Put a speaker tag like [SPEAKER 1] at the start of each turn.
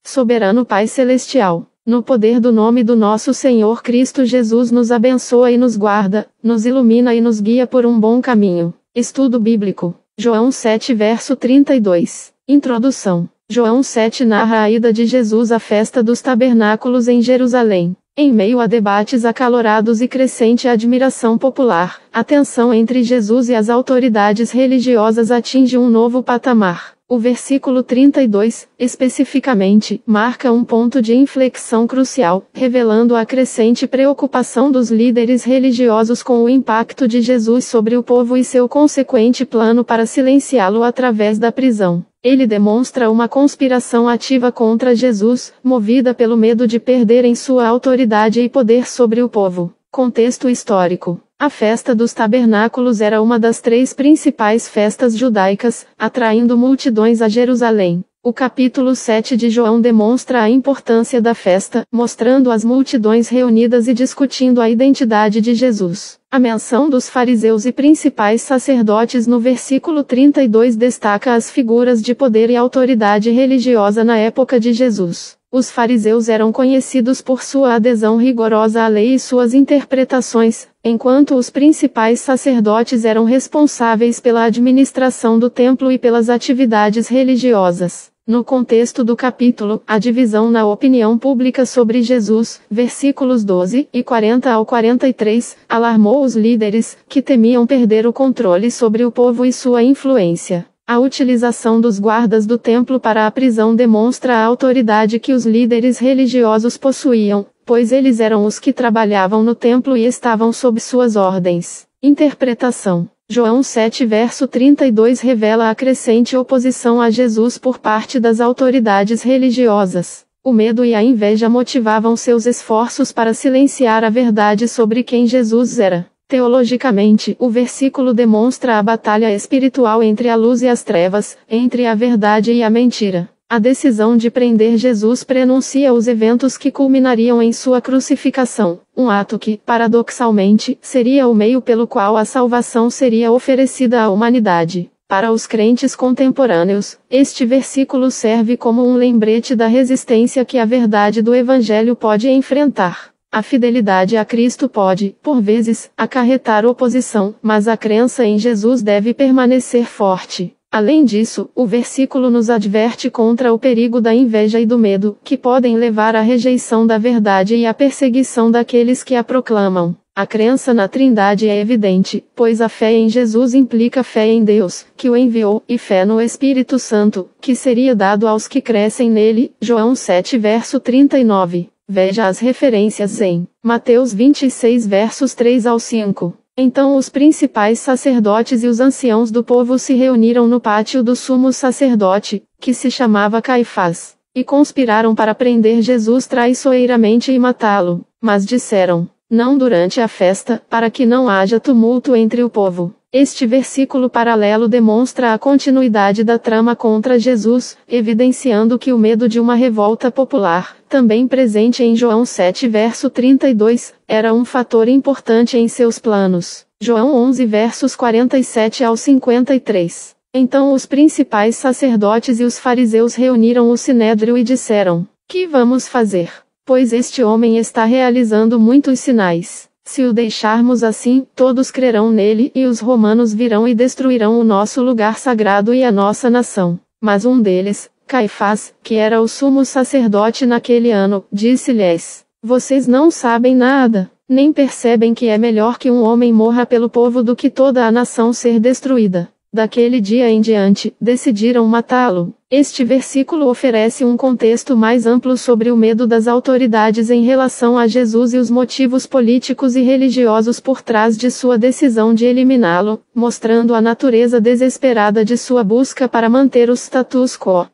[SPEAKER 1] soberano Pai Celestial, no poder do nome do nosso Senhor Cristo Jesus, nos abençoa e nos guarda, nos ilumina e nos guia por um bom caminho. Estudo bíblico. João 7 verso 32. Introdução. João 7 narra a ida de Jesus à festa dos tabernáculos em Jerusalém. Em meio a debates acalorados e crescente admiração popular, a tensão entre Jesus e as autoridades religiosas atinge um novo patamar. O versículo 32, especificamente, marca um ponto de inflexão crucial, revelando a crescente preocupação dos líderes religiosos com o impacto de Jesus sobre o povo e seu consequente plano para silenciá-lo através da prisão. Ele demonstra uma conspiração ativa contra Jesus, movida pelo medo de perderem sua autoridade e poder sobre o povo. Contexto histórico. A festa dos tabernáculos era uma das 3 principais festas judaicas, atraindo multidões a Jerusalém. O capítulo 7 de João demonstra a importância da festa, mostrando as multidões reunidas e discutindo a identidade de Jesus. A menção dos fariseus e principais sacerdotes no versículo 32 destaca as figuras de poder e autoridade religiosa na época de Jesus. Os fariseus eram conhecidos por sua adesão rigorosa à lei e suas interpretações, enquanto os principais sacerdotes eram responsáveis pela administração do templo e pelas atividades religiosas. No contexto do capítulo, a divisão na opinião pública sobre Jesus, versículos 12 e 40 ao 43, alarmou os líderes, que temiam perder o controle sobre o povo e sua influência. A utilização dos guardas do templo para a prisão demonstra a autoridade que os líderes religiosos possuíam, pois eles eram os que trabalhavam no templo e estavam sob suas ordens. Interpretação. João 7 verso 32 revela a crescente oposição a Jesus por parte das autoridades religiosas. O medo e a inveja motivavam seus esforços para silenciar a verdade sobre quem Jesus era. Teologicamente, o versículo demonstra a batalha espiritual entre a luz e as trevas, entre a verdade e a mentira. A decisão de prender Jesus prenuncia os eventos que culminariam em sua crucificação, um ato que, paradoxalmente, seria o meio pelo qual a salvação seria oferecida à humanidade. Para os crentes contemporâneos, este versículo serve como um lembrete da resistência que a verdade do Evangelho pode enfrentar. A fidelidade a Cristo pode, por vezes, acarretar oposição, mas a crença em Jesus deve permanecer forte. Além disso, o versículo nos adverte contra o perigo da inveja e do medo, que podem levar à rejeição da verdade e à perseguição daqueles que a proclamam. A crença na Trindade é evidente, pois a fé em Jesus implica fé em Deus, que o enviou, e fé no Espírito Santo, que seria dado aos que crescem nele. João 7 verso 39. Veja as referências em Mateus 26 versos 3 ao 5. Então os principais sacerdotes e os anciãos do povo se reuniram no pátio do sumo sacerdote, que se chamava Caifás, e conspiraram para prender Jesus traiçoeiramente e matá-lo. Mas disseram, não durante a festa, para que não haja tumulto entre o povo. Este versículo paralelo demonstra a continuidade da trama contra Jesus, evidenciando que o medo de uma revolta popular, também presente em João 7 verso 32, era um fator importante em seus planos. João 11 versos 47 ao 53. Então os principais sacerdotes e os fariseus reuniram o sinédrio e disseram, que vamos fazer? Pois este homem está realizando muitos sinais. Se o deixarmos assim, todos crerão nele, e os romanos virão e destruirão o nosso lugar sagrado e a nossa nação. Mas um deles, Caifás, que era o sumo sacerdote naquele ano, disse-lhes, vocês não sabem nada, nem percebem que é melhor que um homem morra pelo povo do que toda a nação ser destruída. Daquele dia em diante, decidiram matá-lo. Este versículo oferece um contexto mais amplo sobre o medo das autoridades em relação a Jesus e os motivos políticos e religiosos por trás de sua decisão de eliminá-lo, mostrando a natureza desesperada de sua busca para manter o status quo.